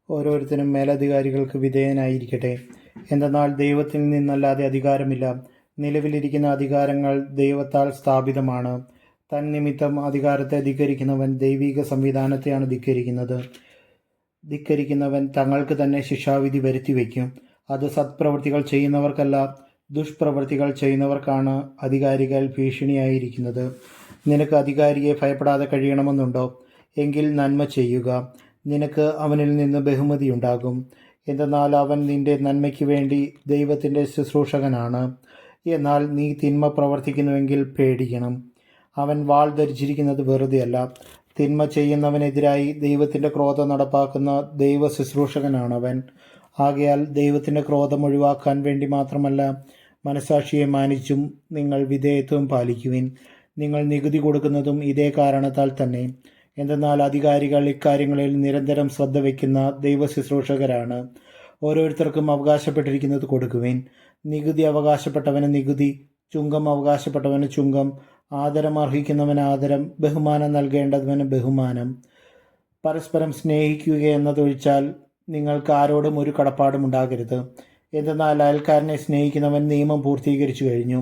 ഓരോരുത്തരും മേലധികാരികൾക്ക് വിധേയനായിരിക്കട്ടെ. എന്തെന്നാൽ ദൈവത്തിൽ നിന്നല്ലാതെ അധികാരമില്ല. നിലവിലിരിക്കുന്ന അധികാരങ്ങൾ ദൈവത്താൽ സ്ഥാപിതമാണ്. തന്നിമിത്തം അധികാരത്തെ ധിക്കരിക്കുന്നവൻ ദൈവിക സംവിധാനത്തെയാണ് ധിക്കരിക്കുന്നവൻ തങ്ങൾക്ക് തന്നെ ശിക്ഷാവിധി വരുത്തിവെക്കും. അത് സത്പ്രവൃത്തികൾ ചെയ്യുന്നവർക്കല്ല, ദുഷ്പ്രവൃത്തികൾ ചെയ്യുന്നവർക്കാണ് അധികാരികൾ ഭീഷണിയായിരിക്കുന്നത്. നിനക്ക് അധികാരിയെ ഭയപ്പെടാതെ കഴിയണമെന്നുണ്ടോ? എങ്കിൽ നന്മ ചെയ്യുക. നിനക്ക് അവനിൽ നിന്ന് ബഹുമതിയുണ്ടാകും. എന്തെന്നാൽ അവൻ നിന്റെ നന്മയ്ക്ക് വേണ്ടി ദൈവത്തിൻ്റെ ശുശ്രൂഷകനാണ്. എന്നാൽ നീ തിന്മ പ്രവർത്തിക്കുന്നുവെങ്കിൽ പേടിക്കണം. അവൻ വാൾ ധരിച്ചിരിക്കുന്നത് വെറുതെയല്ല. തിന്മ ചെയ്യുന്നവനെതിരായി ദൈവത്തിൻ്റെ ക്രോധം നടപ്പാക്കുന്ന ദൈവ ശുശ്രൂഷകനാണവൻ. ആകയാൽ ദൈവത്തിൻ്റെ ക്രോധം ഒഴിവാക്കാൻ വേണ്ടി മാത്രമല്ല, മനസാക്ഷിയെ മാനിച്ചും നിങ്ങൾ വിധേയത്വം പാലിക്കുവിൻ. നിങ്ങൾ നികുതി കൊടുക്കുന്നതും ഇതേ കാരണത്താൽ തന്നെ. എന്തെന്നാൽ അധികാരികൾ ഇക്കാര്യങ്ങളിൽ നിരന്തരം ശ്രദ്ധ വയ്ക്കുന്ന ദൈവ ശുശ്രൂഷകരാണ്. ഓരോരുത്തർക്കും അവകാശപ്പെട്ടിരിക്കുന്നത് കൊടുക്കുവിൻ. നികുതി അവകാശപ്പെട്ടവന് നികുതി, ചുങ്കം അവകാശപ്പെട്ടവന് ചുങ്കം, ആദരം അർഹിക്കുന്നവന് ആദരം, ബഹുമാനം നൽകേണ്ടവന് ബഹുമാനം. പരസ്പരം സ്നേഹിക്കുകയെന്നതൊഴിച്ചാൽ നിങ്ങൾക്ക് ആരോടും ഒരു കടപ്പാടും ഉണ്ടാകരുത്. എന്തെന്നാൽ അയൽക്കാരനെ സ്നേഹിക്കുന്നവൻ നിയമം പൂർത്തീകരിച്ചു കഴിഞ്ഞു.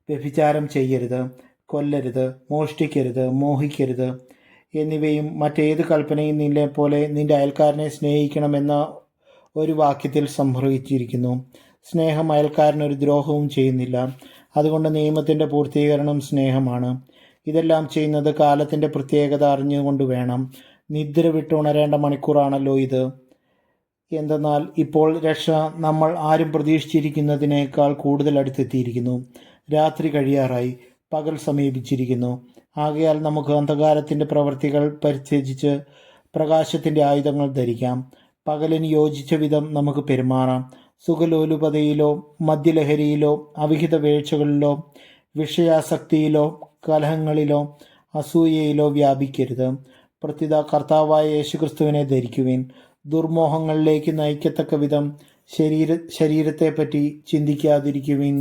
വ്യഭിചാരം ചെയ്യരുത്, കൊല്ലരുത്, മോഷ്ടിക്കരുത്, മോഹിക്കരുത് എന്നിവയും മറ്റേത് കൽപ്പനയും നിന്നെപ്പോലെ നിന്റെ അയൽക്കാരനെ സ്നേഹിക്കണമെന്ന ഒരു വാക്യത്തിൽ സംഭവിച്ചിരിക്കുന്നു. സ്നേഹം അയൽക്കാരനൊരു ദ്രോഹവും ചെയ്യുന്നില്ല. അതുകൊണ്ട് നിയമത്തിൻ്റെ പൂർത്തീകരണം സ്നേഹമാണ്. ഇതെല്ലാം ചെയ്യുന്നത് കാലത്തിൻ്റെ പ്രത്യേകത അറിഞ്ഞുകൊണ്ട് വേണം. നിദ്ര വിട്ടുണരേണ്ട മണിക്കൂറാണല്ലോ ഇത്. എന്തെന്നാൽ ഇപ്പോൾ രക്ഷ നമ്മൾ ആരും പ്രതീക്ഷിച്ചിരിക്കുന്നതിനേക്കാൾ കൂടുതൽ അടുത്തെത്തിയിരിക്കുന്നു. രാത്രി കഴിയാറായി, പകൽ സമീപിച്ചിരിക്കുന്നു. ആകയാൽ നമുക്ക് അന്ധകാരത്തിൻ്റെ പ്രവൃത്തികൾ പരിത്യജിച്ച് പ്രകാശത്തിൻ്റെ ആയുധങ്ങൾ ധരിക്കാം. പകലിന് യോജിച്ച വിധം നമുക്ക് പെരുമാറാം. സുഖലോലുപതയിലോ മദ്യലഹരിയിലോ അവിഹിത വീഴ്ചകളിലോ വിഷയാസക്തിയിലോ കലഹങ്ങളിലോ അസൂയയിലോ വ്യാപിക്കരുത്. പ്രത്യുത കർത്താവായ യേശുക്രിസ്തുവിനെ ധരിക്കുവിൻ. ദുർമോഹങ്ങളിലേക്ക് നയിക്കത്തക്ക വിധം ശരീരത്തെപ്പറ്റി ചിന്തിക്കാതിരിക്കുവിൻ.